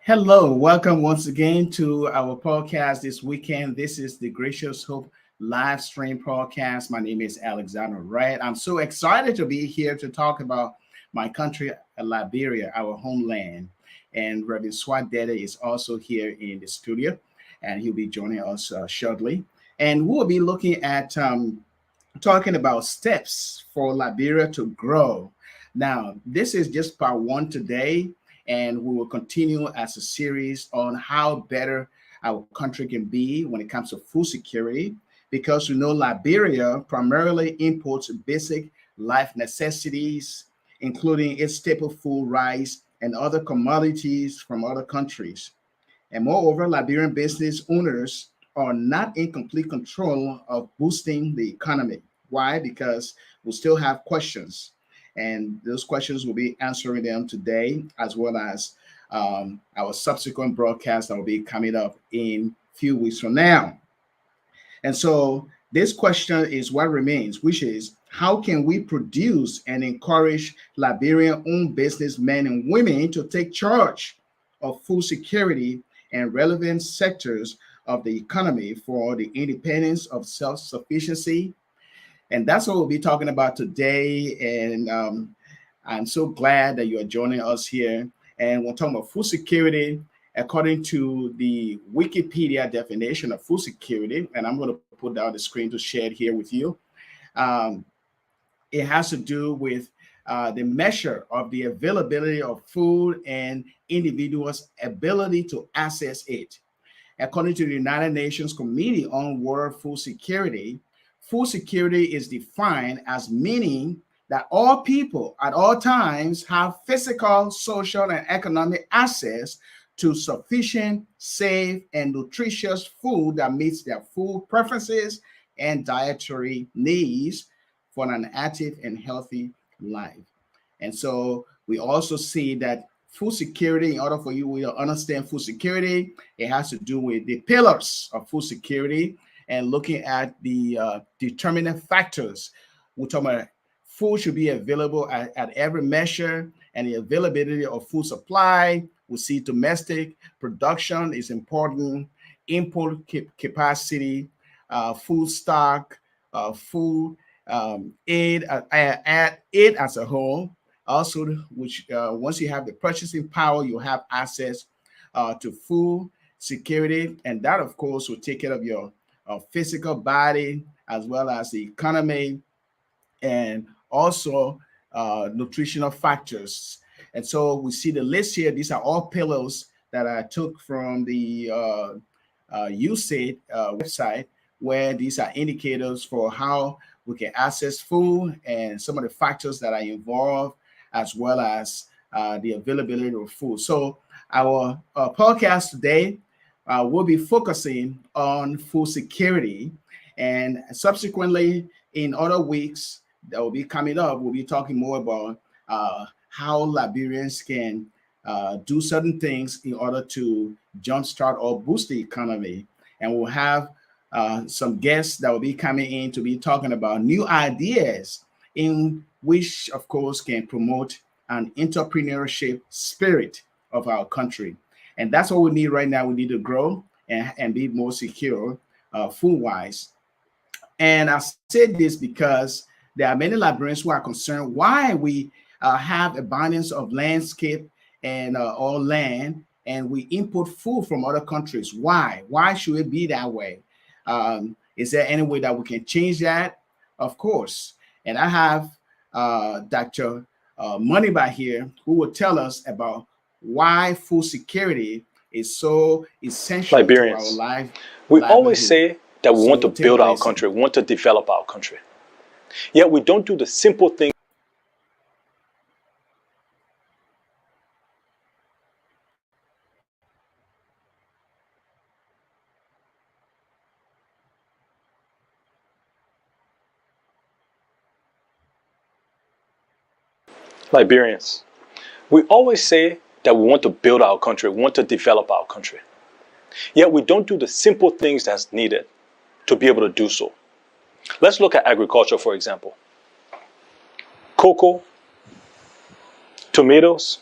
Hello, welcome once again to our podcast this weekend. This is the Gracious Hope Livestream podcast. My name is Alexander Wright. I'm so excited to be here to talk about my country, Liberia, our homeland. And Reverend Suah is also here in the studio, and he'll be joining us shortly. And we'll be looking at talking about steps for Liberia to grow. Now, this is just part one today, and we will continue as a series on how better our country can be when it comes to food security, because we know Liberia primarily imports basic life necessities, including its staple food, rice, and other commodities from other countries. And moreover, Liberian business owners are not in complete control of boosting the economy. Why? Because we still have questions. And those questions will be answering them today, as well as our subsequent broadcast that will be coming up in a few weeks from now. And so this question is what remains, which is how can we produce and encourage Liberian-owned businessmen and women to take charge of food security and relevant sectors of the economy for the independence of self-sufficiency. And that's what we'll be talking about today. And I'm so glad that you are joining us here. And we're talking about food security according to the Wikipedia definition of food security. And I'm going to put down the screen to share it here with you. It has to do with the measure of the availability of food and individuals' ability to access it. According to the United Nations Committee on World food security is defined as meaning that all people at all times have physical, social, and economic access to sufficient, safe, and nutritious food that meets their food preferences and dietary needs for an active and healthy life. And so we also see that food security, in order for you to understand food security, it has to do with the pillars of food security and looking at the determining factors. We're talking about food should be available at every measure, and the availability of food supply. We see domestic production is important, import capacity, food stock, food aid as a whole. Also, which once you have the purchasing power, you have access to food security, and that, of course, will take care of your physical body as well as the economy, and also nutritional factors. And so we see the list here. These are all pillars that I took from the USAID website, where these are indicators for how we can access food and some of the factors that are involved, as well as the availability of food. So our podcast today will be focusing on food security, and subsequently in other weeks that will be coming up, we'll be talking more about how Liberians can do certain things in order to jumpstart or boost the economy. And we'll have some guests that will be coming in to be talking about new ideas in which, of course, can promote an entrepreneurship spirit of our country. And that's what we need right now. We need to grow and be more secure food-wise. And I said this because there are many Liberians who are concerned why we have abundance of landscape and or land, and we import food from other countries. Why? Why should it be that way? Is there any way that we can change that? Of course. And I have Dr. Moneyba here, who will tell us about why food security is so essential to our Liberians, life. we always say that we want to build our country, we want to develop our country. Yet we don't do the simple things. Liberians, we always say that we want to build our country, we want to develop our country. Yet we don't do the simple things that's needed to be able to do so. Let's look at agriculture, for example. Cocoa, tomatoes,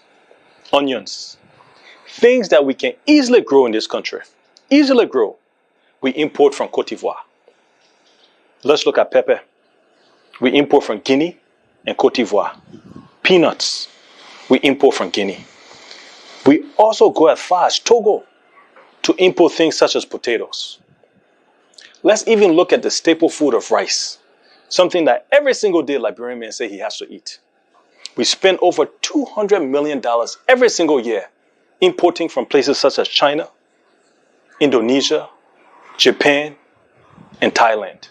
onions, Things that we can easily grow in this country, easily grow, we import from Cote d'Ivoire. Let's look at pepper. We import from Guinea and Cote d'Ivoire. Peanuts, we import from Guinea. We also go as far as Togo to import things such as potatoes. Let's even look at the staple food of rice, something that every single day Liberian men say he has to eat. We spend over $200 million every single year importing from places such as China, Indonesia, Japan, and Thailand.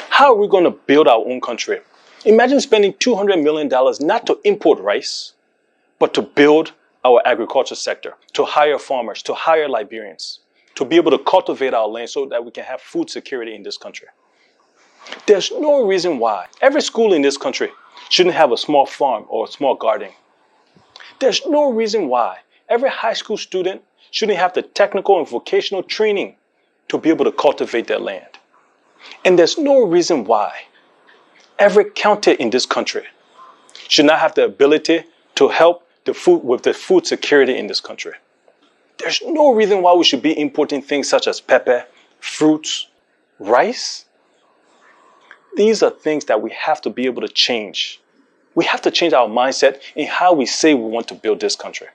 How are we going to build our own country? Imagine spending $200 million not to import rice, but to build our agriculture sector, to hire farmers, to hire Liberians, to be able to cultivate our land so that we can have food security in this country. There's no reason why every school in this country shouldn't have a small farm or a small garden. There's no reason why every high school student shouldn't have the technical and vocational training to be able to cultivate their land. And there's no reason why every county in this country should not have the ability to help with the food security in this country. There's no reason why we should be importing things such as pepper, fruits, rice. These are things that we have to be able to change. We have to change our mindset in how we say we want to build this country.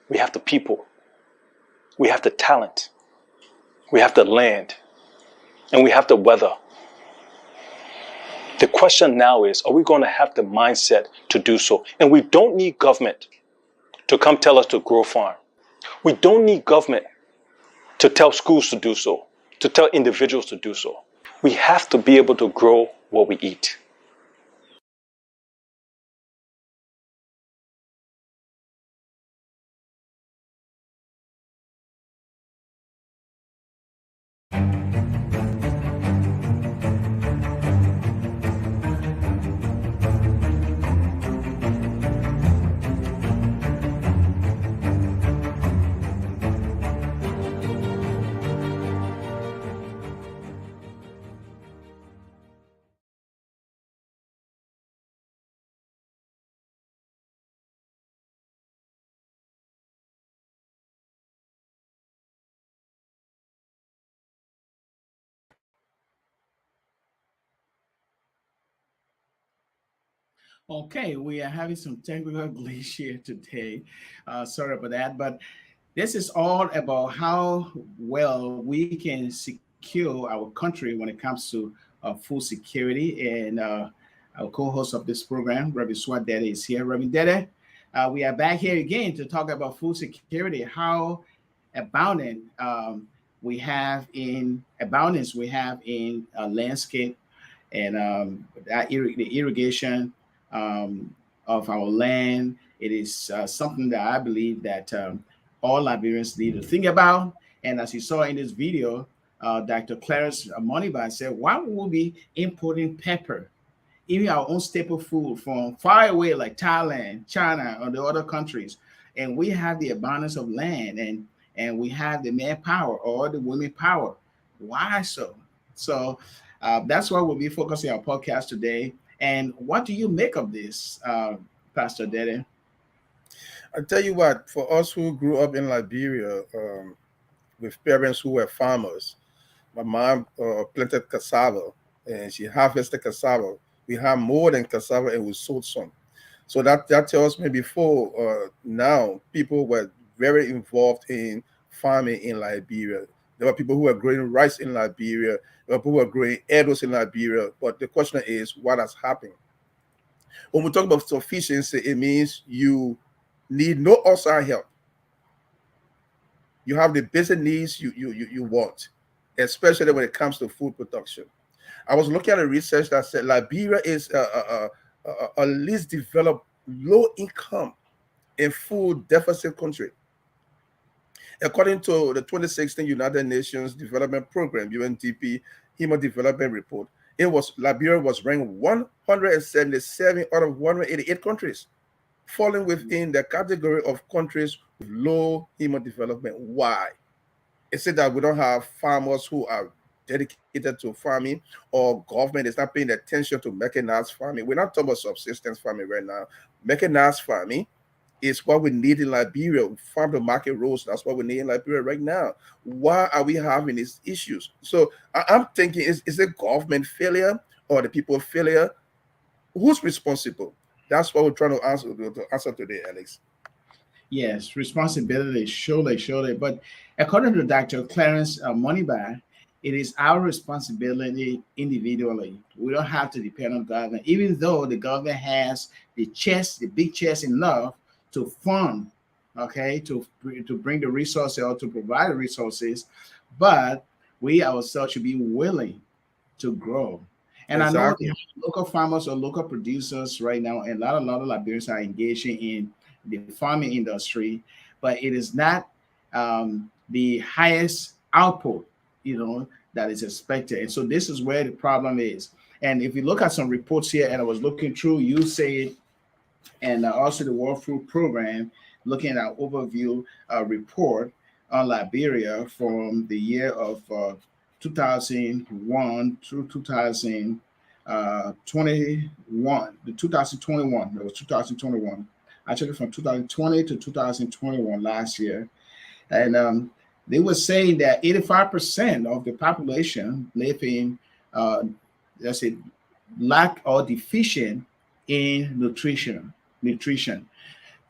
We have the people. We have the talent. We have the land. And we have the weather. The question now is, are we going to have the mindset to do so? And we don't need government to come tell us to grow farm. We don't need government to tell schools to do so, to tell individuals to do so. We have to be able to grow what we eat. Okay, we are having some technical glitch here today. Sorry about that, but this is all about how well we can secure our country when it comes to food security. And our co-host of this program, Reverend Suah Deddeh, is here. Reverend Deddeh, we are back here again to talk about food security, how abounding we have in abundance we have in landscape and the irrigation of our land. It is something that I believe that all Liberians need to think about. And as you saw in this video, Dr. Clarence Moniba said, why would we be importing pepper, even our own staple food from far away like Thailand, China, or the other countries? And we have the abundance of land and we have the manpower or the women power. Why so? So that's why we'll be focusing our podcast today. And what do you make of this, Pastor Deddeh? I tell you what, for us who grew up in Liberia with parents who were farmers, my mom planted cassava and she harvested cassava. We have more than cassava and we sold some. So that tells me before now people were very involved in farming in Liberia. There were people who were growing rice in Liberia. There were people who were growing edibles in Liberia. But the question is, what has happened? When we talk about sufficiency, it means you need no outside help. You have the basic needs you want, especially when it comes to food production. I was looking at a research that said Liberia is a least developed, low income and food deficit country. According to the 2016 United Nations Development Program, UNDP, Human Development Report, Liberia was ranked 177 out of 188 countries, falling within the category of countries with low human development. Why? It said that we don't have farmers who are dedicated to farming, or government is not paying attention to mechanized farming. We're not talking about subsistence farming right now. Mechanized farming It's what we need in Liberia. Farm to market roads, that's what we need in Liberia right now. Why are we having these issues? So I'm thinking, is it government failure or the people failure? Who's responsible? That's what we're trying to answer today, Alex. Yes, responsibility, surely, surely. But according to Dr. Clarence Moneybar, it is our responsibility individually. We don't have to depend on government, even though the government has the big chest enough to fund, okay, to bring the resources or to provide the resources, but we ourselves should be willing to grow. And I know the Exactly. local farmers or local producers right now, and a lot of Liberians are engaging in the farming industry, but it is not the highest output, that is expected. And so this is where the problem is. And if you look at some reports here, and I was looking through, you say, and also the World Food Program, looking at our overview report on Liberia from the year of 2001 through 2021, the 2021, it was 2021, actually from 2020 to 2021 last year. And they were saying that 85% of the population live in, let's say, lack or deficient in nutrition.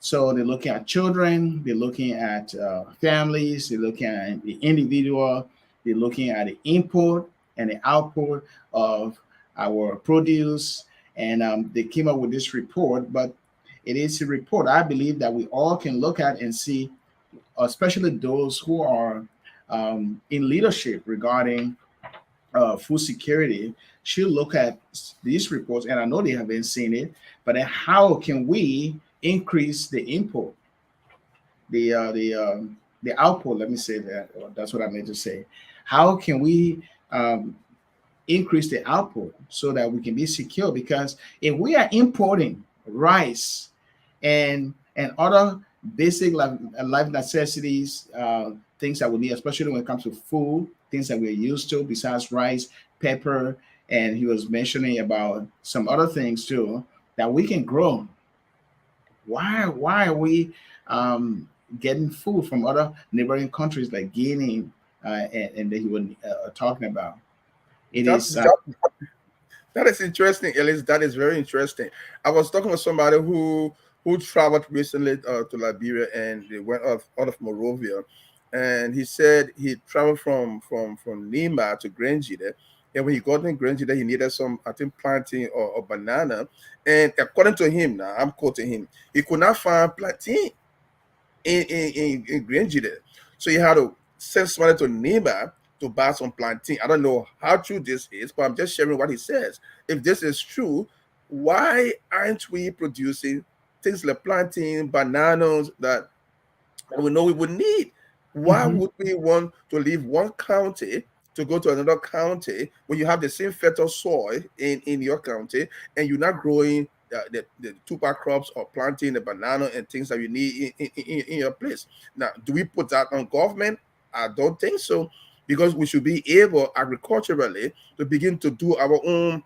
So they're looking at children, they're looking at families, they're looking at the individual, they're looking at the input and the output of our produce. And they came up with this report, but it is a report I believe that we all can look at and see, especially those who are in leadership regarding food security, should look at these reports. And I know they haven't seen it, but then how can we increase the input, the output? Let me say that. That's what I meant to say. How can we increase the output so that we can be secure? Because if we are importing rice and other basic life necessities, things that we need, especially when it comes to food, things that we're used to besides rice, pepper, and he was mentioning about some other things too that we can grow. Why are we getting food from other neighboring countries like Guinea, and that he was talking about? It That, is that is interesting, Ellis. That is very interesting. I was talking with somebody who traveled recently to Liberia, and they went out of Monrovia, and he said he traveled from Lima to Granjide, and when he got in Granjide, he needed some, I think, plantain or banana, and according to him, now I'm quoting him, he could not find plantain in Granjide, so he had to send somebody to Lima to buy some plantain. I don't know how true this is, but I'm just sharing what he says. If this is true, why aren't we producing things like plantain, bananas that we know we would need? Why mhm, would we want to leave one county to go to another county when you have the same fertile soil in your county and you're not growing the tuber crops or planting the banana and things that you need in your place? Now, do we put that on government? I don't think so, because we should be able agriculturally to begin to do our own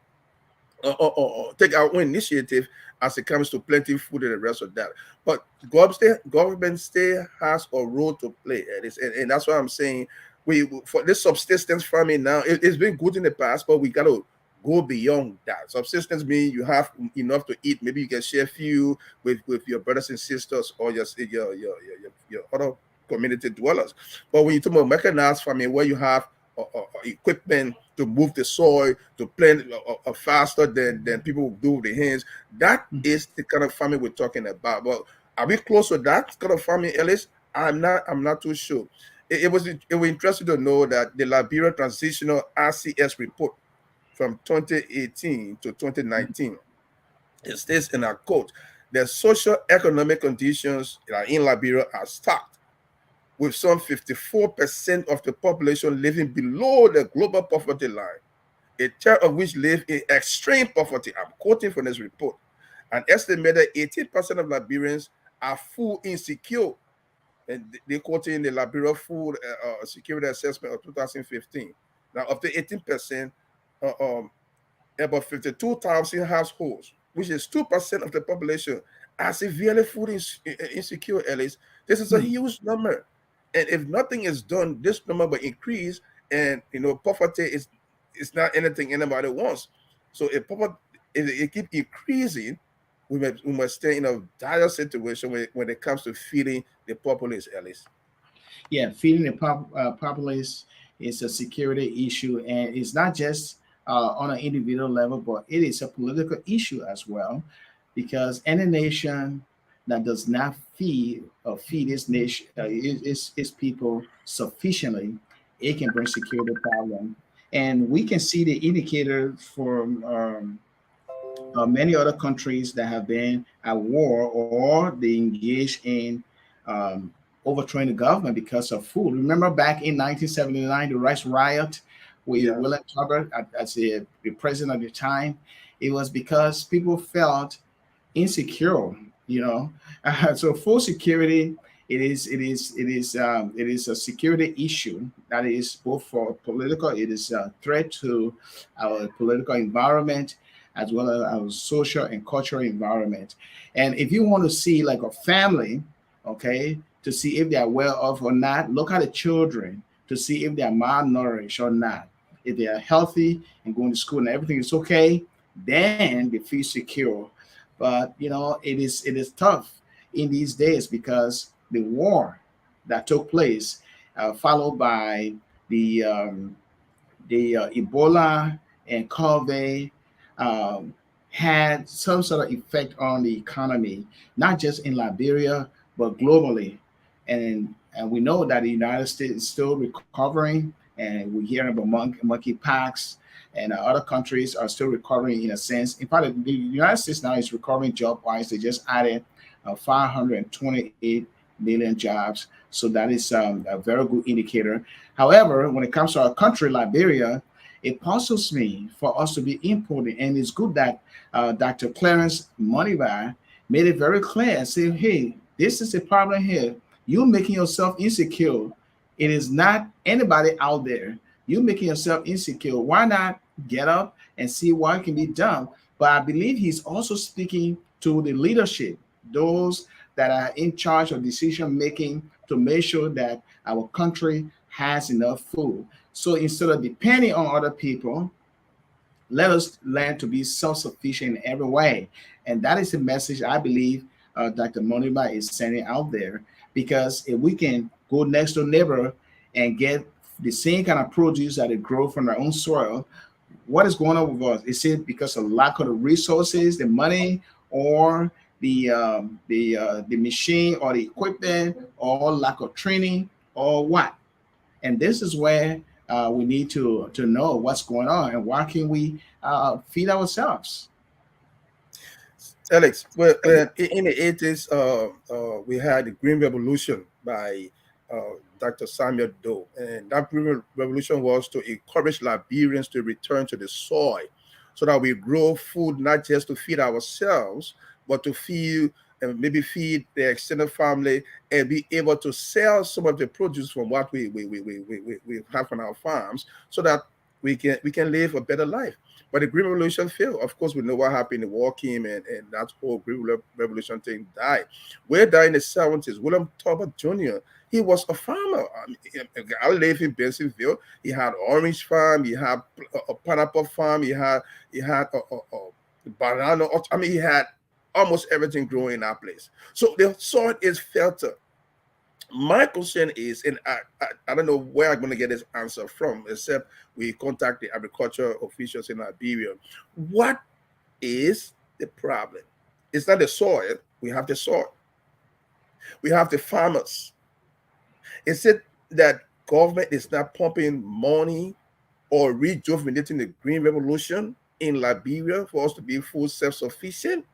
or take our own initiative as it comes to plenty food and the rest of that. But government still has a role to play at this, and that's why I'm saying we for this subsistence farming now, it's been good in the past, but we got to go beyond that. Subsistence means you have enough to eat. Maybe you can share few with your brothers and sisters or your other community dwellers. But when you talk about mechanized farming, where you have equipment to move the soil, to plant faster than people will do with their hands. That mhm. is the kind of farming we're talking about. But are we close to that kind of farming, Ellis? I'm not too sure. It was interesting to know that the Liberia Transitional RCS report from 2018 to 2019, it states in a quote, the social economic conditions in Liberia are stark, with some 54% of the population living below the global poverty line, a third of which live in extreme poverty. I'm quoting from this report. An estimated 18% of Liberians are food insecure. And they quoting the Liberia Food Security Assessment of 2015. Now, of the 18%, uh, um, about 52,000 households, which is 2% of the population, are severely insecure, Ellis. This is a Hmm. huge number. And if nothing is done, this number will increase. And poverty is not anything anybody wants. So if it keep increasing, we must stay in a dire situation when it comes to feeding the populace, Ellis. Yeah, feeding the populace is a security issue, and it's not just on an individual level, but it is a political issue as well, because any nation that does not feed its nation, its people sufficiently, it can bring security problem. And we can see the indicator from many other countries that have been at war or they engage in um, overthrowing the government because of food. Remember back in 1979, the rice riot with Yeah. William Tubber as the president at the time? It was because people felt insecure, you know. So food security, it is a security issue that is both for political, it is a threat to our political environment as well as our social and cultural environment. And if you want to see like a family, okay, to see if they are well off or not, look at the children to see if they are malnourished or not. If they are healthy and going to school and everything is okay, then they feel secure. But it is tough in these days because the war that took place, followed by the Ebola and COVID, um, had some sort of effect on the economy, not just in Liberia but globally. And we know that the United States is still recovering, and we're hearing about monkeypox, and other countries are still recovering in a sense. In fact, the United States now is recovering job wise. They just added 528 million jobs. So that is a very good indicator. However, when it comes to our country, Liberia, it puzzles me for us to be importing. And it's good that Dr. Clarence Moniba made it very clear and said, hey, this is a problem here. You're making yourself insecure. It is not anybody out there. You're making yourself insecure. Why not get up and see what can be done? But I believe he's also speaking to the leadership, those that are in charge of decision making, to make sure that our country has enough food. So instead of depending on other people, let us learn to be self-sufficient in every way. And that is the message I believe Dr. Moniba is sending out there. Because if we can go next door neighbor and get the same kind of produce that they grow from their own soil, what is going on with us? Is it because of lack of the resources, the money, or the machine or the equipment, or lack of training, or what? And this is where we need to know what's going on and why can we feed ourselves. Alex, well, in the 80s, we had the Green Revolution by Dr. Samuel Doe. And that Green Revolution was to encourage Liberians to return to the soil so that we grow food not just to feed ourselves, but to feed and maybe feed the extended family and be able to sell some of the produce from what we have on our farms so that we can live a better life. But the Green Revolution failed. Of course, we know what happened. The war came and that whole Revolution thing died. Way down in the 70s, William Tolbert Jr., he was a farmer. I live in Bensonville. He had orange farm. He had a pineapple farm. He had a banana. I mean, he had almost everything growing in that place. So the soil is fertile. My question is, and I don't know where I'm going to get this answer from, except we contact the agriculture officials in Liberia. What is the problem? It's not the soil. We have the soil. We have the farmers. Is it that government is not pumping money or rejuvenating the Green Revolution in Liberia for us to be full self-sufficient?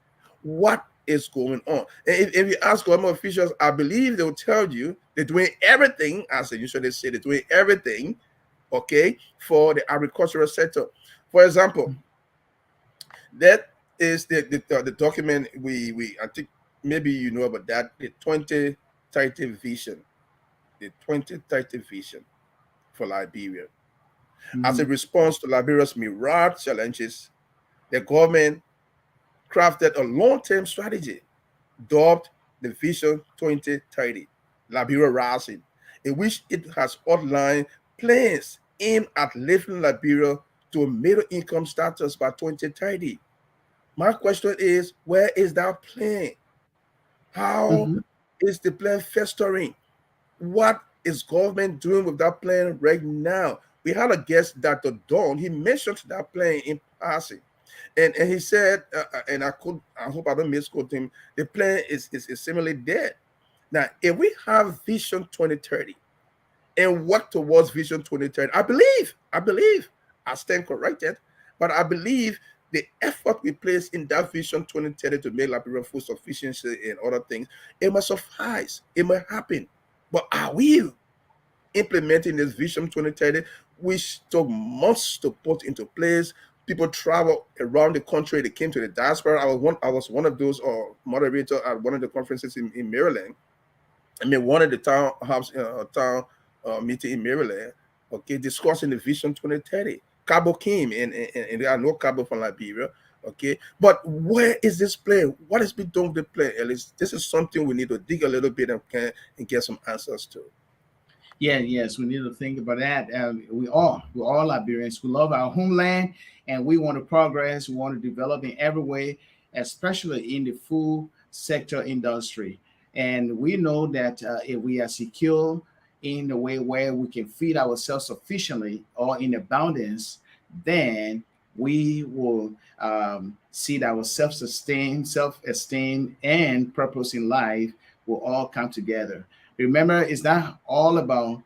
What is going on? And if you ask government officials, I believe they'll tell you they're doing everything, as they usually say, they're doing everything, okay, for the agricultural sector. For example, that is the document we I think maybe you know about that, the 2030 vision, the 2030 vision for Liberia. As a Mhm. response to Liberia's myriad challenges, the government crafted a long-term strategy. dubbed the Vision 2030 Liberia Rising, in which it has outlined plans aimed at lifting Liberia to a middle income status by 2030. My question is, where is that plan? How Mhm. is the plan festering? What is government doing with that plan right now? We had a guest, Dr. Dawn. He mentioned that plan in passing. And he said, and I hope I don't misquote him, the plan is similarly dead. Now, if we have Vision 2030 and work towards Vision 2030, I stand corrected, but I believe the effort we place in that Vision 2030 to make Liberia food sufficiency and other things, it must suffice, it may happen. But are we implementing this Vision 2030, which took months to put into place? People travel around the country. They came to the diaspora. I was one of those moderator at one of the conferences in Maryland. I mean, one of the town meeting in Maryland, okay, discussing the Vision 2030. Cabo came, and there are no Cabo from Liberia, okay. But where is this plan? What has been done with the plan? At least this is something we need to dig a little bit and get some answers to. Yeah, yes, we need to think about that. We're all Liberians. We love our homeland, and we want to progress. We want to develop in every way, especially in the food sector industry. And we know that if we are secure in the way where we can feed ourselves sufficiently or in abundance, then we will see that our self-esteem, and purpose in life will all come together. Remember, it's not all about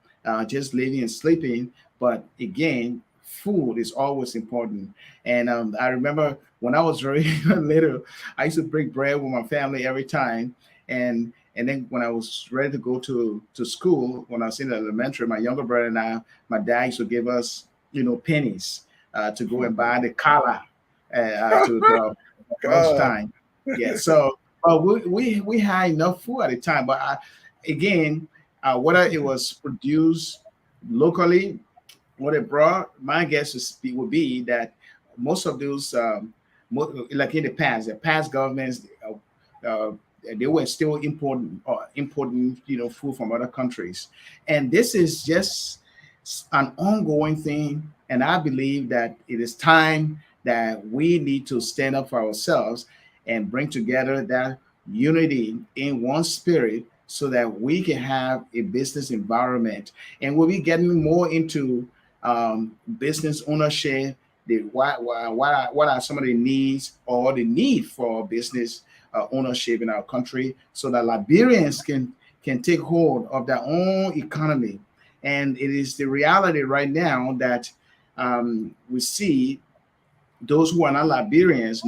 just living and sleeping, but again, food is always important. And I remember when I was very little, I used to break bread with my family every time. And then when I was ready to go to school, when I was in elementary, my younger brother and I, my dad used to give us, pennies to go and buy the collar to God. lunchtime. Yeah. So, but we had enough food at the time. But again, whether it was produced locally, what it brought, my guess would be that most of those, like in the past governments, uh, they were still importing, food from other countries, and this is just an ongoing thing. And I believe that it is time that we need to stand up for ourselves and bring together that unity in one spirit so that we can have a business environment. And we'll be getting more into business ownership. What are some of the needs or the need for business ownership in our country so that Liberians can take hold of their own economy. And it is the reality right now that we see those who are not Liberians,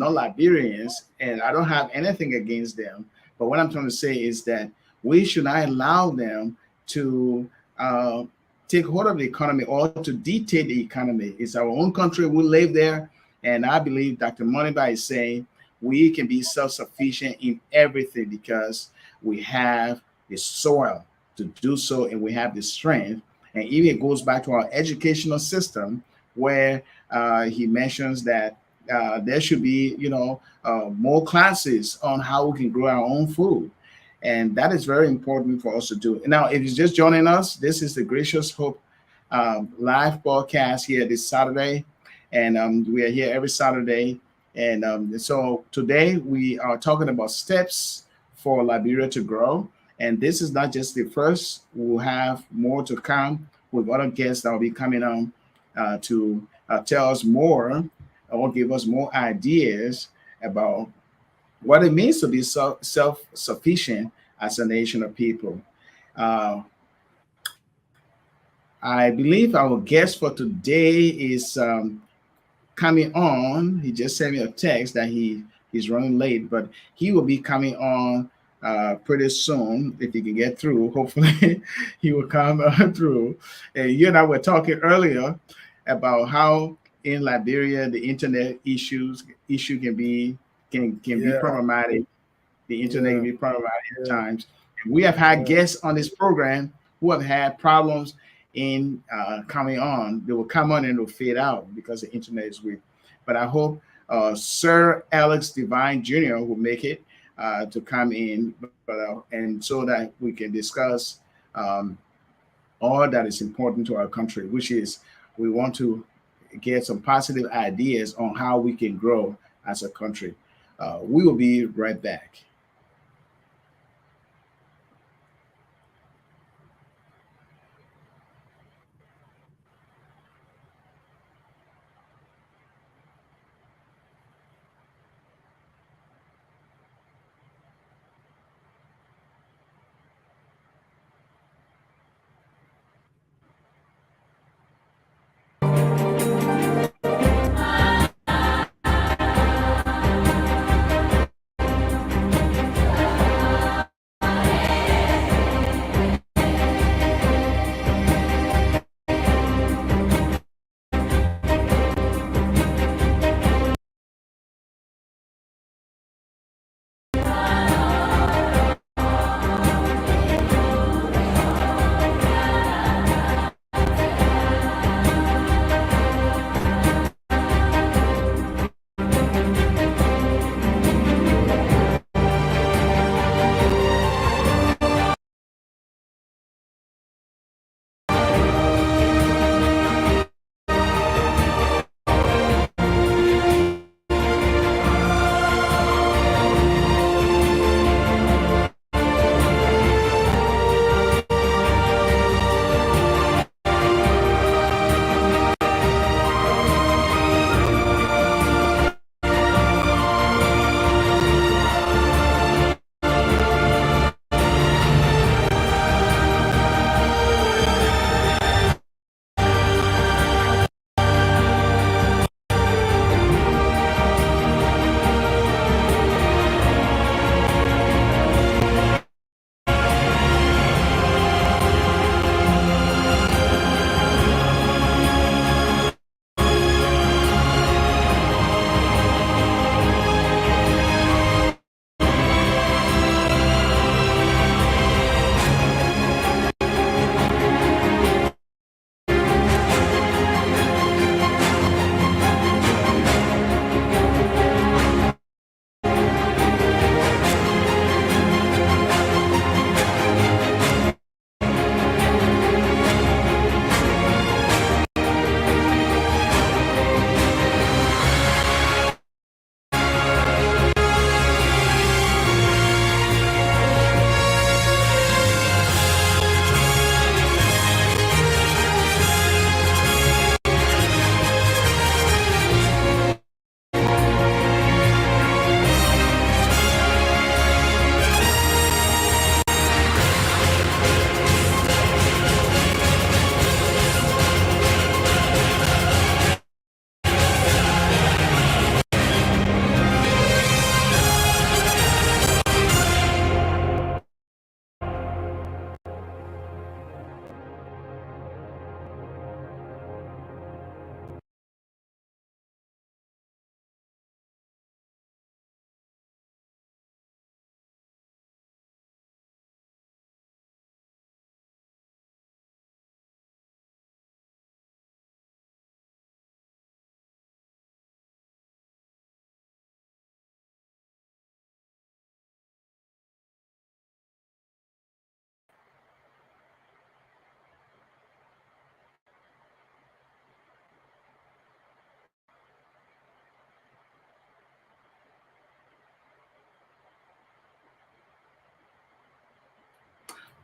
and I don't have anything against them. But what I'm trying to say is that we should not allow them to uh, take hold of the economy or to dictate the economy. It's our own country. We live there. And I believe Dr. Moneyba is saying we can be self-sufficient in everything because we have the soil to do so and we have the strength. And even it goes back to our educational system where he mentions that there should be, more classes on how we can grow our own food. And that is very important for us to do. Now, if you're just joining us, this is the Gracious Hope live broadcast here this Saturday. And we are here every Saturday. And so today we are talking about steps for Liberia to grow. And this is not just the first, we'll have more to come with other guests that will be coming on to tell us more or give us more ideas about what it means to be self-sufficient as a nation of people. Uh, I believe our guest for today is coming on. He just sent me a text that he's running late, but he will be coming on pretty soon if he can get through. Hopefully, he will come through. And you and I were talking earlier about how in Liberia the internet issue can be Yeah, problematic. The internet can yeah, be problematic at yeah, times. And we have had yeah. guests on this program who have had problems in coming on. They will come on and they'll fade out because the internet is weak. But I hope Sir Alex Devine Jr. will make it. to come in, and so that we can discuss all that is important to our country, which is we want to get some positive ideas on how we can grow as a country. We will be right back.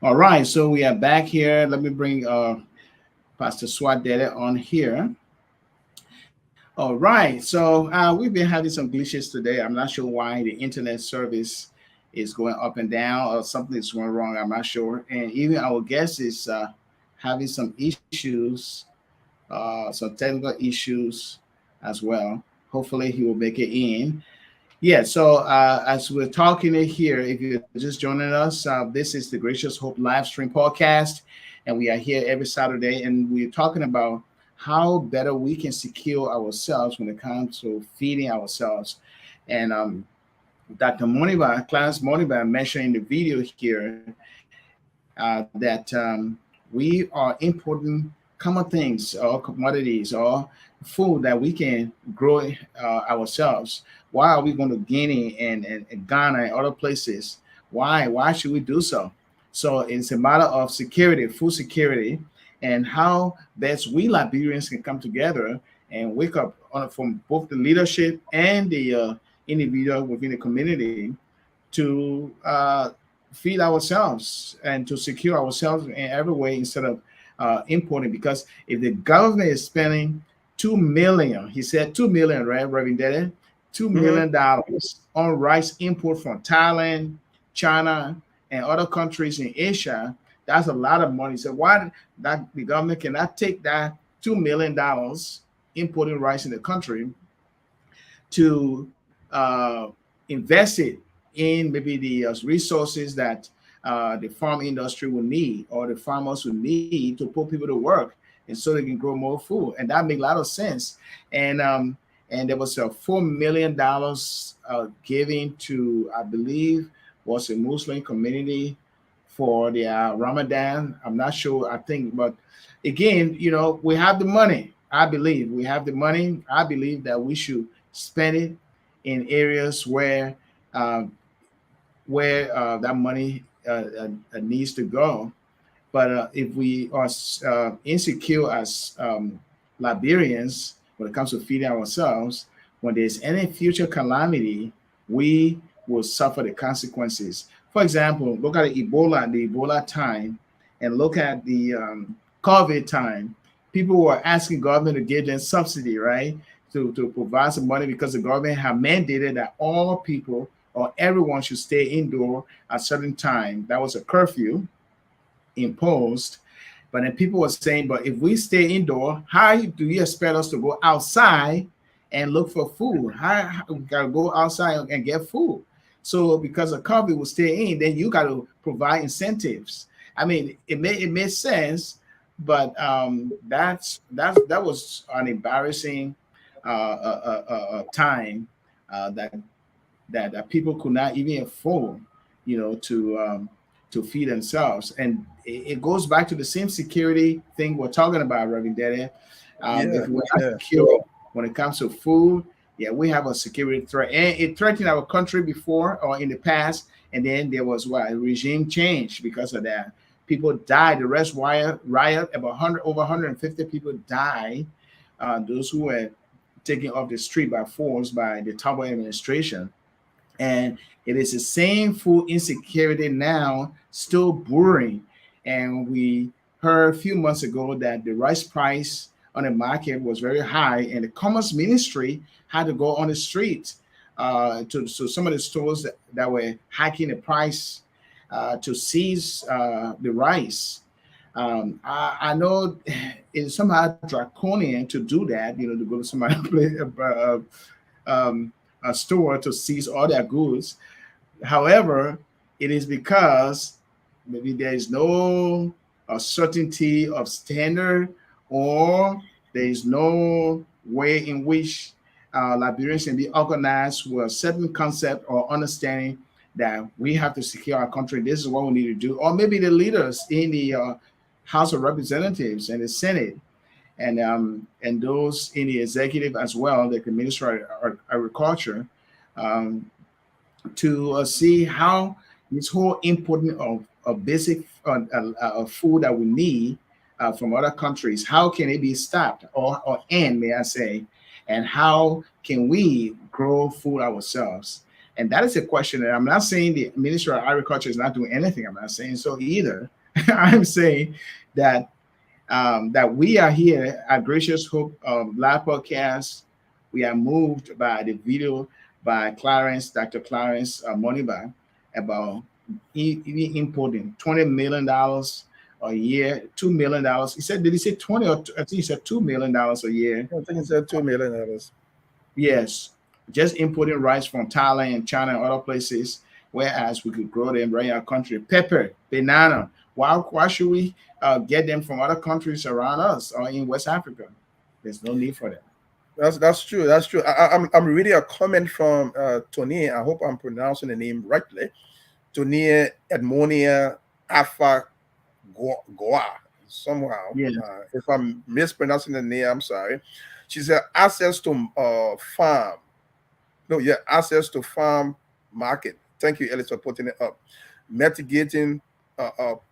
All right, so we are back here. Let me bring Pastor Suah Deddeh on here. All right, so we've been having some glitches today. I'm not sure why the internet service is going up and down, or something is going wrong. I'm not sure. And even our guest is having some issues, some technical issues as well. Hopefully, he will make it in. Yeah, so as we're talking it here, if you're just joining us, this is the Gracious Hope Livestream Podcast, and we are here every Saturday, and we're talking about how better we can secure ourselves when it comes to feeding ourselves. And Dr. Moniba, Clarence Moniba, mentioned in the video here that we are importing common things or commodities or food that we can grow ourselves? Why are we going to Guinea and Ghana and other places? Why should we do so? So it's a matter of security, food security, and how best we Liberians can come together and wake up from both the leadership and the individual within the community to feed ourselves and to secure ourselves in every way instead of importing. Because if the government is spending 2 million, he said 2 million, right, Reverend Deddeh, two Mhm. million dollars on rice import from Thailand, China, and other countries in Asia, that's a lot of money. So why that the government cannot take that $2 million importing rice in the country to invest it in maybe the resources that the farm industry will need or the farmers will need to put people to work and so they can grow more food. And that makes a lot of sense. And there was a $4 million given to, I believe, was a Muslim community for the Ramadan. I'm not sure. I think, but again, we have the money. I believe we have the money. I believe that we should spend it in areas uh, where that money needs to go. But if we are insecure as Liberians when it comes to feeding ourselves, when there's any future calamity, we will suffer the consequences. For example, look at the Ebola time, and look at the COVID time. People were asking government to give them subsidy, right? To provide some money because the government have mandated that all people or everyone should stay indoor at a certain time. That was a curfew imposed. But then people were saying, but if we stay indoor, how do you expect us to go outside and look for food? How we gotta go outside and get food? So because the company will stay in, then you got to provide incentives. I mean, it made sense, but that was an embarrassing time that people could not even afford, to feed themselves. And it goes back to the same security thing we're talking about, Reverend Deddeh. Yeah, If we're not yeah. secure when it comes to food, yeah, we have a security threat. And it threatened our country before or in the past. And then there was a regime change because of that. People died. The rest riot about 100 over 150 people died. Those who were taken off the street by force by the Tabo administration. And it is the same food insecurity now still brewing. And we heard a few months ago that the rice price on the market was very high, and the commerce ministry had to go on the street to some of the stores that were hiking the price to seize the rice. I know it's somehow draconian to do that, to go to somebody place, um, a store to seize all their goods. However, it is because maybe there is no certainty of standard, or there is no way in which Liberians can be organized with a certain concept or understanding that we have to secure our country. This is what we need to do. Or maybe the leaders in the House of Representatives and the Senate and those in the executive as well, the Minister of Agriculture, um, to see how this whole importing of basic food that we need from other countries, how can it be stopped or end, may I say, and how can we grow food ourselves? And that is a question that I'm not saying the Minister of Agriculture is not doing anything. I'm not saying so either. I'm saying that that we are here at Gracious Hope Live Podcast. We are moved by the video by Dr. Clarence Moniba, about importing $20 million a year, $2 million. He said, did he say 20 or I think he said $2 million a year? I think it's at $2 million. Yes, just importing rice from Thailand and China and other places, whereas we could grow them right in our country. Pepper, banana. Why should we get them from other countries around us or in West Africa? There's no need for that. That's true. That's true. I'm reading a comment from Tony. I hope I'm pronouncing the name rightly. Tony Edmonia Afa Goa somehow. Yeah. If I'm mispronouncing the name, I'm sorry. She said access to farm. No, yeah, access to farm market. Thank you, Ellis, for putting it up. Mitigating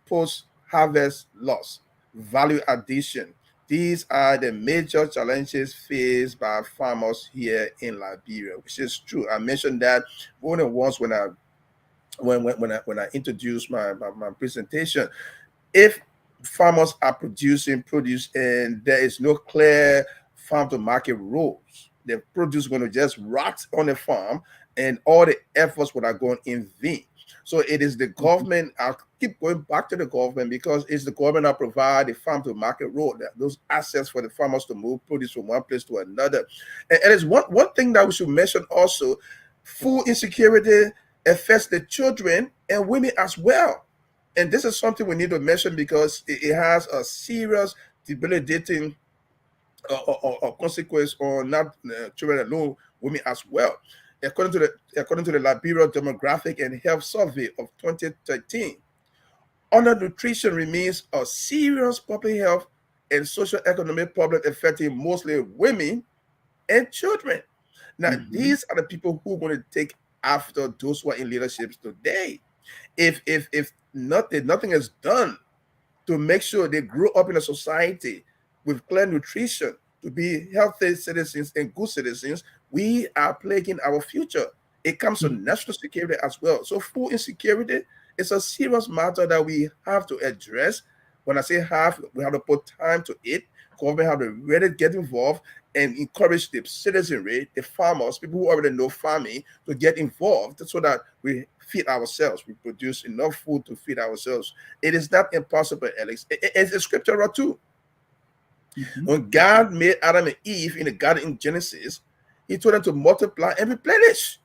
post-harvest loss, value addition. These are the major challenges faced by farmers here in Liberia, which is true. I mentioned that more than once when I introduced my presentation. If farmers are producing produce and there is no clear farm to market rules, the produce is going to just rot on the farm and all the efforts would have gone in vain. So it is the government. I'll keep going back to the government because it's the government that provide the farm to market road, those assets for the farmers to move produce from one place to another. And it's one thing that we should mention also: food insecurity affects the children and women as well. And this is something we need to mention because it has a serious debilitating consequence on not children alone, women as well. According to the Liberia Demographic and Health Survey of 2013, undernutrition remains a serious public health and social economic problem affecting mostly women and children. Now, these are the people who are going to take after those who are in leaderships today. If nothing is done to make sure they grow up in a society with clear nutrition to be healthy citizens and good citizens, we are plaguing our future. It comes to national security as well. So food insecurity is a serious matter that we have to address. When I say have, we have to put time to it. Government have to really get involved and encourage the citizenry, the farmers, people who already know farming, to get involved so that we feed ourselves. We produce enough food to feed ourselves. It is not impossible, Alex. It's a scriptural too. When God made Adam and Eve in the garden in Genesis, he told them to multiply and replenish.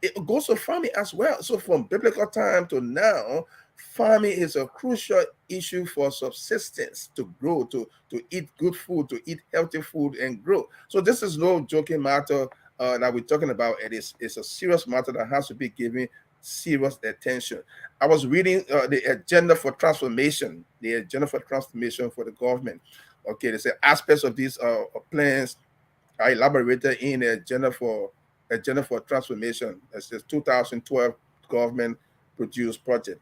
It goes to farming as well. So from biblical time to now, farming is a crucial issue for subsistence, to grow, to eat good food, to eat healthy food and grow. So this is no joking matter that we're talking about. It's a serious matter that has to be given serious attention. I was reading the agenda for transformation, for the government. Okay, they say aspects of these plans are elaborated in the agenda for transformation. That's the 2012 government produced project.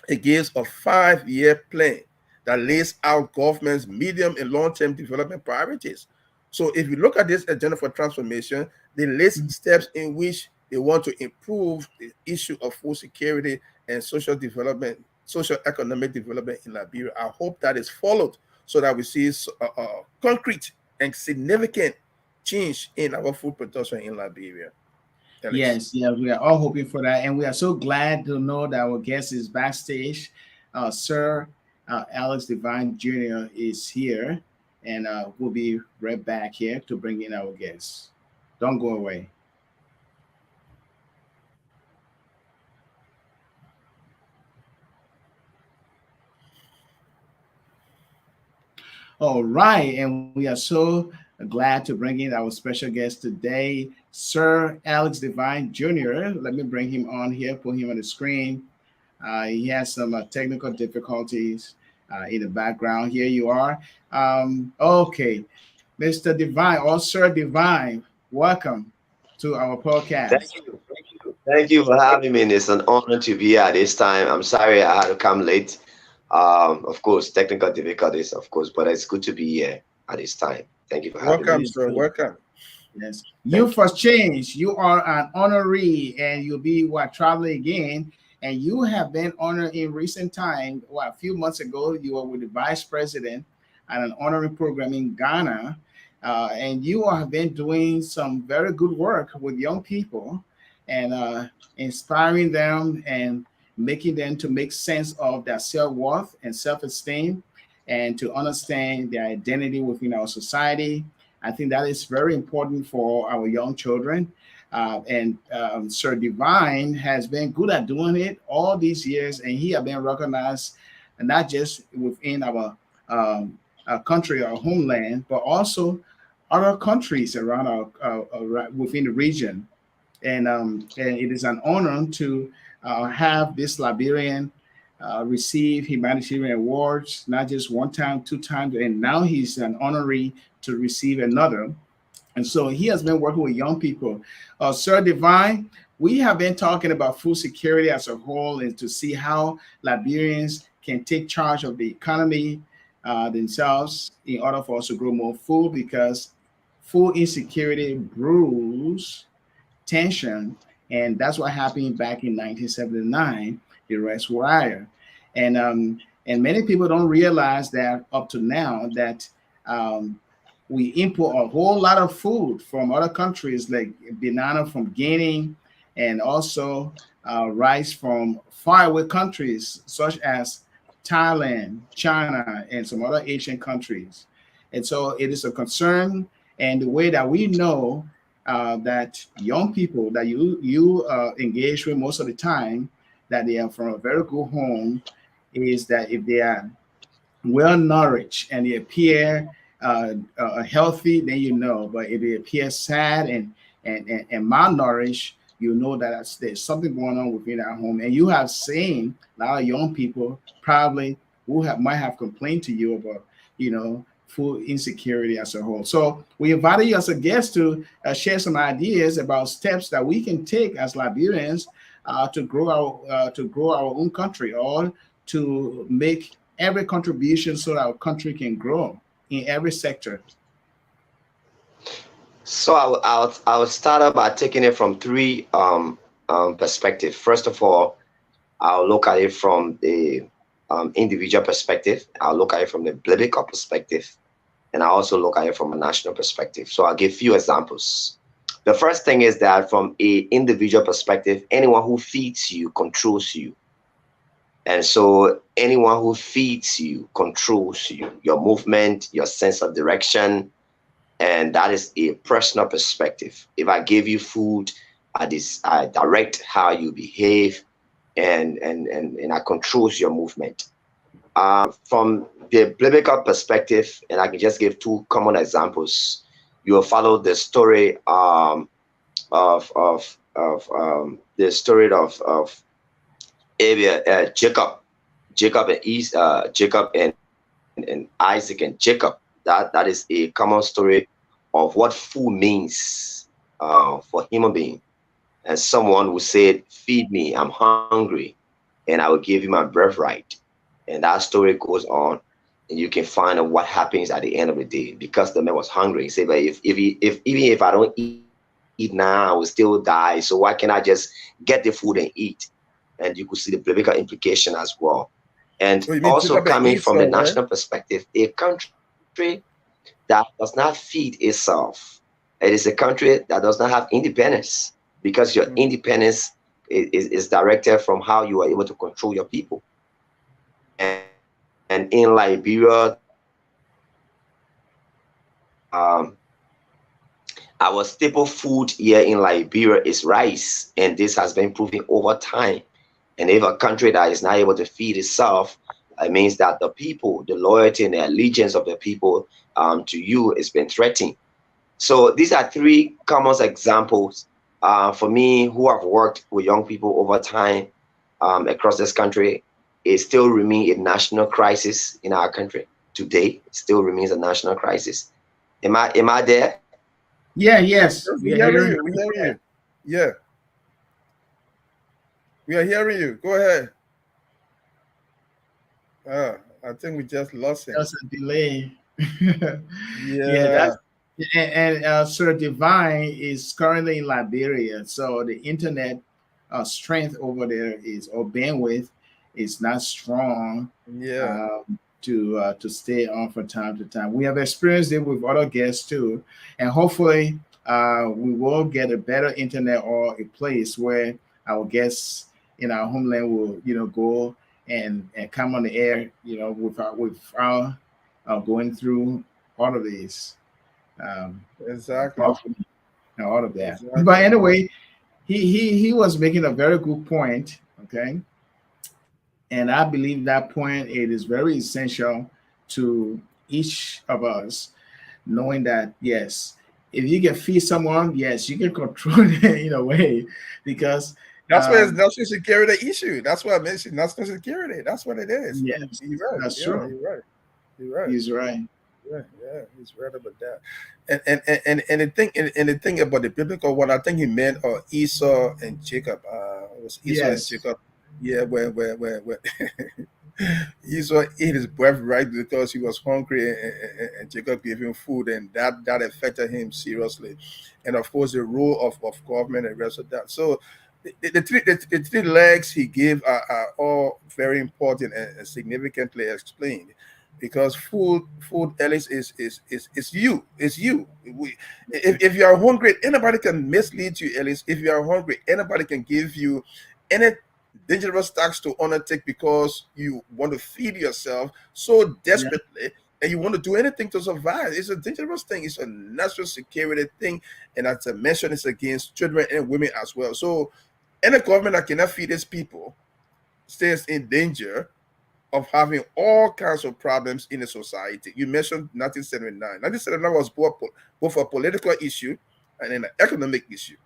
It gives a 5-year plan that lays out government's medium and long-term development priorities. So if you look at this agenda for transformation, they list steps in which they want to improve the issue of food security and social development, social economic development in Liberia. I hope that is followed so that we see concrete and significant change in our food production in Liberia. Yes, we are all hoping for that, and we are so glad to know that our guest is backstage. Sir Alex Devine Jr. is here, and we'll be right back here to bring in our guests. Don't go away. All right, and we are so glad to bring in our special guest today, Sir Alex Devine Jr. Let me bring him on here, put him on the screen. He has some technical difficulties in the background. Here you are. Okay, Mr. Devine, or Sir Devine, welcome to our podcast. Thank you. Thank you for having me. It's an honor to be here at this time. I'm sorry I had to come late. Of course, technical difficulties, of course, but it's good to be here at this time. Thank you for having me. Welcome, sir. Welcome. Yes. You for change. You are an honoree, and you'll be traveling again. And you have been honored in recent time. A few months ago, you were with the vice president at an honoring program in Ghana. And you have been doing some very good work with young people and inspiring them and making them to make sense of their self-worth and self-esteem and to understand their identity within our society. I think that is very important for our young children. Sir Devine has been good at doing it all these years, and he has been recognized not just within our country, our homeland, but also other countries around our within the region. And it is an honor to have this Liberian received humanitarian awards, not just one time, two times, and now he's an honoree to receive another. And so he has been working with young people. Sir Devine, we have been talking about food security as a whole and to see how Liberians can take charge of the economy themselves in order for us to grow more food, because food insecurity brews tension. And that's what happened back in 1979, the Red Wire. And many people don't realize that up to now that um, we import a whole lot of food from other countries, like banana from Guinea, and also rice from faraway countries such as Thailand, China, and some other Asian countries. And so it is a concern. And the way that we know that young people that you engage with most of the time, that they are from a very good home, is that if they are well nourished and they appear healthy, then you know. But if they appear sad and malnourished, you know that there's something going on within our home. And you have seen a lot of young people probably who might have complained to you about, food insecurity as a whole. So we invited you as a guest to share some ideas about steps that we can take as Liberians to grow our own country, or to make every contribution so that our country can grow in every sector. So I'll start out by taking it from three perspectives. First of all, I'll look at it from the individual perspective. I'll look at it from the biblical perspective, and I also look at it from a national perspective. So I'll give a few examples. The first thing is that from an individual perspective, anyone who feeds you controls you. And so anyone who feeds you controls you, your movement, your sense of direction. And that is a personal perspective. If I give you food, I direct how you behave, and I controls your movement. From the biblical perspective, and I can just give two common examples. You will follow the story of Jacob and Isaac and Jacob. That is a common story of what food means for human being. And someone who said, "Feed me, I'm hungry, and I will give you my birthright." And that story goes on, and you can find out what happens at the end of the day, because the man was hungry. He said, "But even if I don't eat now, I will still die. So why can't I just get the food and eat?" And you could see the biblical implication as well. And also coming from the national perspective, a country that does not feed itself, it is a country that does not have independence, because your independence is directed from how you are able to control your people. And in Liberia, our staple food here in Liberia is rice, and this has been proven over time. And if a country that is not able to feed itself, it means that the people, the loyalty and the allegiance of the people to you has been threatened. So these are three common examples for me, who have worked with young people over time across this country. It still remains a national crisis in our country today. It still remains a national crisis. Am I there? Yeah, yes. We hear you. We hear you. Yeah. We are hearing you. Go ahead. I think we just lost him. That's a delay. Yeah. And Sir Devine is currently in Liberia, so the internet strength over there or bandwidth is not strong. Yeah. To stay on from time to time. We have experienced it with other guests too, and hopefully we will get a better internet, or a place where our guests in our homeland will go and come on the air, without going through all of these. Exactly. All of that. Exactly. But anyway, he was making a very good point. Okay. And I believe that point, it is very essential to each of us, knowing that, yes, if you can feed someone, yes, you can control it in a way, because That's why it's national security issue. That's why I mentioned national security. That's what it is. Yes, You're right. that's Yeah, true. you're right. You're right. He's right. Yeah, he's right about that. And the thing about the biblical one, I think he meant Esau and Jacob. It was Esau and Yes. Jacob. Yeah, when Esau ate his breath right because he was hungry, and Jacob gave him food, and that affected him seriously. And of course, the role of government and the rest of that. So the three legs he gave are all very important and significantly explained, because food Ellis is you. It's you. If you are hungry, anybody can mislead you, Ellis. If you are hungry, anybody can give you any dangerous tax to undertake because you want to feed yourself so Yeah. desperately, and you want to do anything to survive. It's a dangerous thing. It's a national security thing, and as I mentioned, it's against children and women as well. So any government that cannot feed its people stays in danger of having all kinds of problems in the society. You mentioned 1979. 1979 was both a political issue and an economic issue,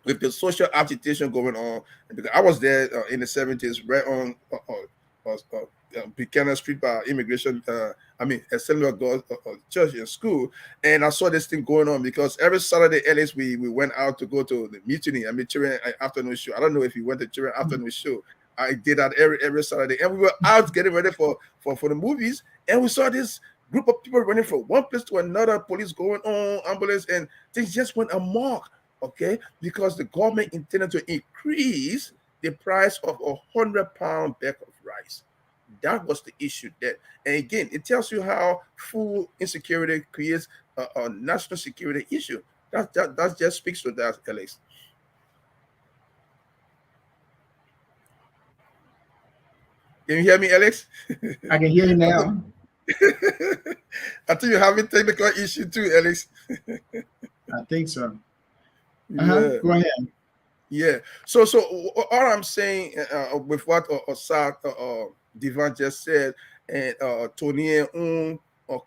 with the social agitation going on. Because I was there in the 70s, right on Buchanan Street by immigration, Assembly of God church and school. And I saw this thing going on because every Saturday, at least, we went out to go to the mutiny, children afternoon show. I don't know if you went to children afternoon show. I did that every Saturday. And we were out getting ready for the movies. And we saw this group of people running from one place to another, police going on, ambulance, and things just went amok. Okay, because the government intended to increase the price of a 100-pound bag of rice. That was the issue there. And again, it tells you how food insecurity creates a national security issue. That just speaks to that, Alex. Can you hear me, Alex? I can hear you now. I think you're having technical issue too, Alex. I think so. Yeah. Go ahead. Yeah. So all I'm saying with what Devine just said, and Tony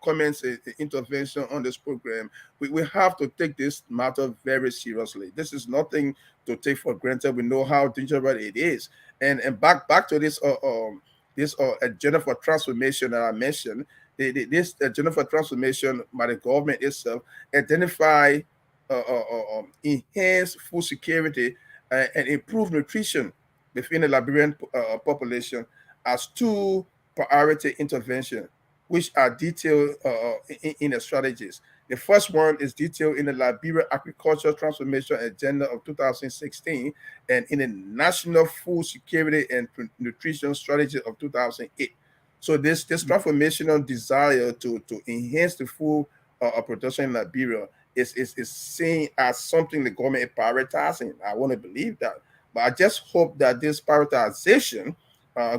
comments intervention on this program, we have to take this matter very seriously. This is nothing to take for granted. We know how dangerous it is. And back to this agenda for transformation that I mentioned. This agenda for transformation by the government itself identify enhance food security and improve nutrition within the Liberian population as two priority interventions, which are detailed in the strategies. The first one is detailed in the Liberia Agricultural Transformation Agenda of 2016 and in the National Food Security and Nutrition Strategy of 2008. So this transformational desire to enhance the food production in Liberia is seen as something the government is prioritizing. I want to believe that. But I just hope that this prioritization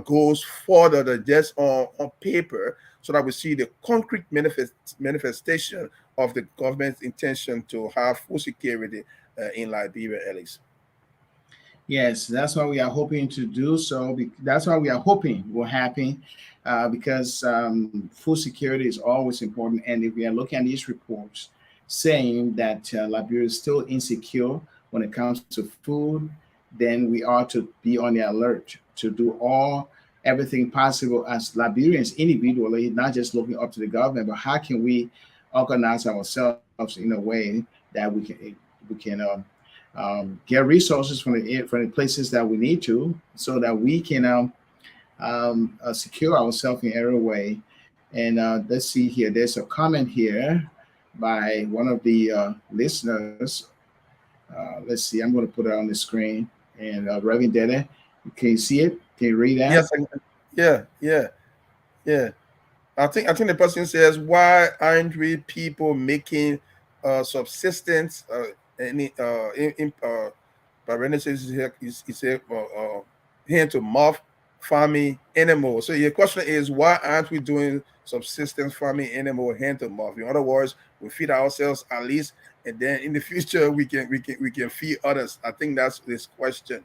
goes further than just on paper, so that we see the concrete manifestation of the government's intention to have food security in Liberia, at least. Yes, that's what we are hoping to do. So that's what we are hoping will happen, because food security is always important. And if we are looking at these reports saying that Liberia is still insecure when it comes to food, then we ought to be on the alert to do everything possible as Liberians individually, not just looking up to the government, but how can we organize ourselves in a way that we can get resources from the places that we need to, so that we can secure ourselves in every way. And let's see here. There's a comment here by one of the listeners. Let's see. I'm going to put it on the screen. And Reverend Deddeh, can you see it? Can you read that? Yes. Yeah. I think the person says, why aren't we people making subsistence parentheses is hand to mouth farming anymore. So your question is, why aren't we doing subsistence farming anymore, hand to mouth? In other words, we feed ourselves at least, and then in the future we can feed others. I think that's this question.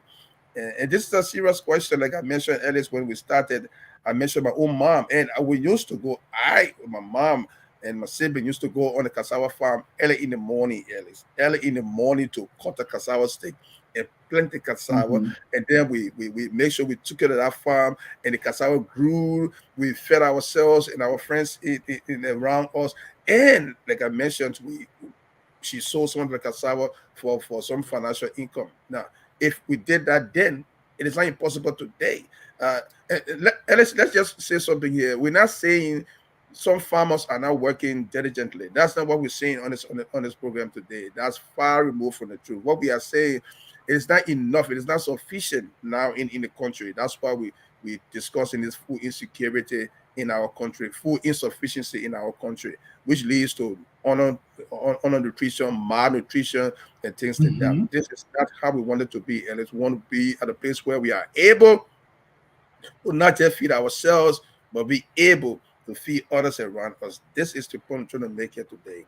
And this is a serious question. Like I mentioned earlier when we started, I mentioned my own mom, and we used to go. My mom and my sibling used to go on the cassava farm early in the morning to cut the cassava stick, and plant the cassava, Mm-hmm. and then we make sure we took it to that farm, and the cassava grew. We fed ourselves and our friends in around us, and like I mentioned, she sold some of the cassava for some financial income. Now, if we did that then, it is not impossible today. And let's just say something here. We're not saying some farmers are not working diligently. That's not what we're saying on this program today. That's far removed from the truth. What we are saying is not enough. It is not sufficient now in the country. That's why we discussing this food insecurity in our country, food insufficiency in our country, which leads to undernutrition, malnutrition, and things like that. Mm-hmm. This is not how we want it to be, and it's want to be at a place where we are able to not just feed ourselves, but be able to feed others around us. This is the point I'm trying to make here today.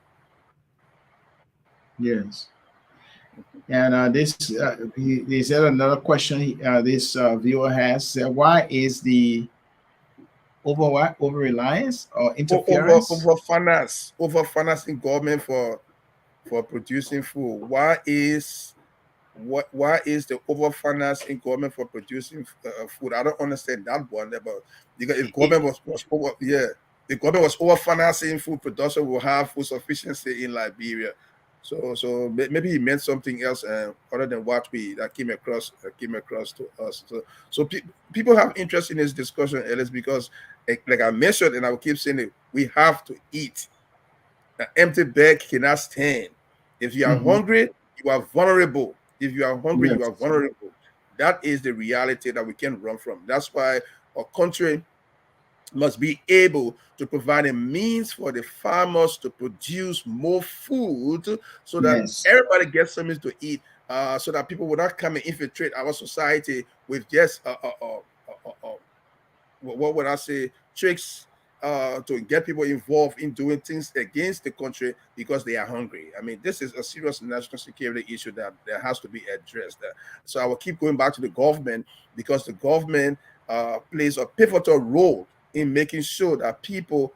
Yes. And is there another question this viewer has? Why is the over reliance or interference? Over financing government for producing food. Why is the over financing government for producing food? I don't understand that one. But because if government was over, yeah, the government was over financing food production, we'll have food sufficiency in Liberia. So maybe he meant something else other than what that came across to us. So people have interest in this discussion, Ellis, because like I mentioned, and I will keep saying it, we have to eat. An empty bag cannot stand. If you are Mm-hmm. hungry, you are vulnerable. If you are hungry, you Yes. are vulnerable. That is the reality that we can't run from. That's why our country must be able to provide a means for the farmers to produce more food so that Yes. everybody gets something to eat, so that people will not come and infiltrate our society with just what would I say, tricks to get people involved in doing things against the country because they are hungry. I mean, this is a serious national security issue that has to be addressed. So I will keep going back to the government, because the government plays a pivotal role in making sure that people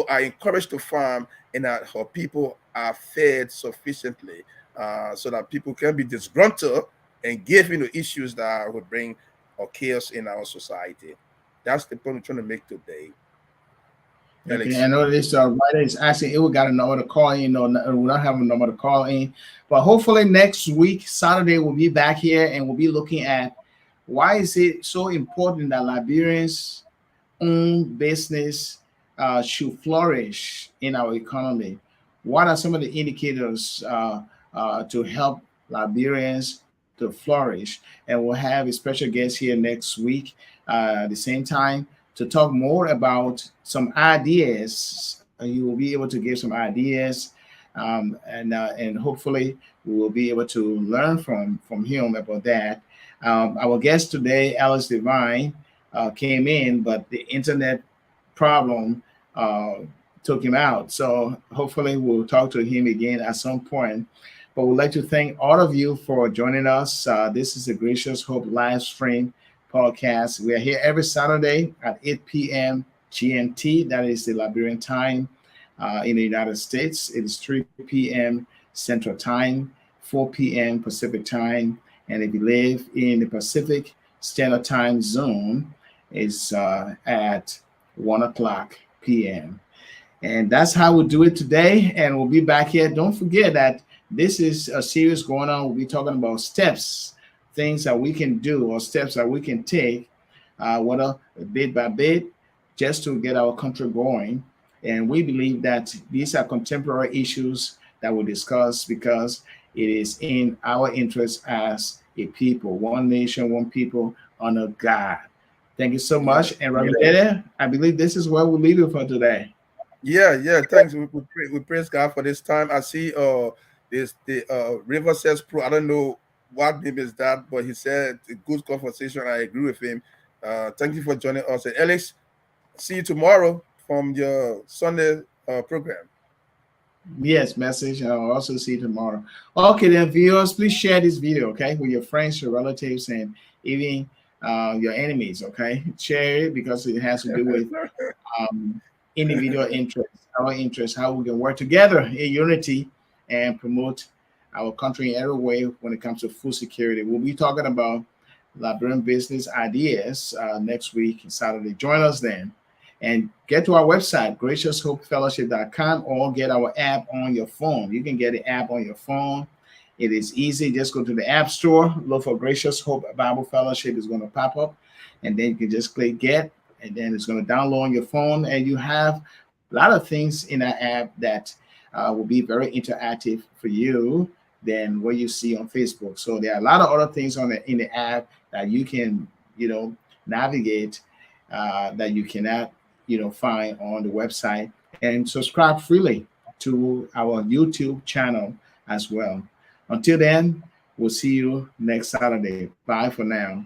are encouraged to farm, and that our people are fed sufficiently, so that people can be disgruntled and give into issues that would bring chaos in our society. That's the point I'm trying to make today. Okay, Alex. I know this writer is asking if we got a number to call in, or we don't have a number to call in. But hopefully next week, Saturday, we'll be back here and we'll be looking at why is it so important that Liberians own business should flourish in our economy. What are some of the indicators to help Liberians to flourish? And we'll have a special guest here next week at the same time to talk more about some ideas. You will be able to give some ideas, and hopefully we will be able to learn from him about that. Our guest today, Alice Devine, came in, but the internet problem took him out. So hopefully we'll talk to him again at some point. But we'd like to thank all of you for joining us. This is the Gracious Hope Livestream podcast. We are here every Saturday at 8 p.m. GMT. That is the Liberian time in the United States. It is 3 p.m. Central Time, 4 p.m. Pacific Time. And if you live in the Pacific Standard Time zone, is at 1 o'clock p.m. And that's how we'll do it today. And we'll be back here. Don't forget that this is a series going on. We'll be talking about steps, things that we can do, or steps that we can take, whether bit by bit, just to get our country going. And we believe that these are contemporary issues that we'll discuss because it is in our interest as a people, one nation, one people under God. Thank you so much. And Rabbi Deddeh, I believe this is where we'll leave you for today. Yeah. Thanks. We praise God for this time. I see this the River says Pro. I don't know what name is that, but he said a good conversation. I agree with him. Thank you for joining us. And Alex, see you tomorrow from your Sunday program. Yes, message. I'll also see you tomorrow. Okay, then viewers, please share this video, okay, with your friends, your relatives, and even your enemies, okay? Share it because it has to do with individual interests, our interests, how we can work together in unity and promote our country in every way when it comes to food security. We'll be talking about Liberian business ideas next week, Saturday. Join us then. And get to our website, gracioushopefellowship.com, or get our app on your phone. You can get the app on your phone. It is easy. Just go to the App Store, look for Gracious Hope Bible Fellowship. It's going to pop up, and then you can just click Get, and then it's going to download on your phone. And you have a lot of things in that app that will be very interactive for you than what you see on Facebook. So there are a lot of other things in the app that you can, navigate that you cannot, find on the website, and subscribe freely to our YouTube channel as well. Until then, we'll see you next Saturday. Bye for now.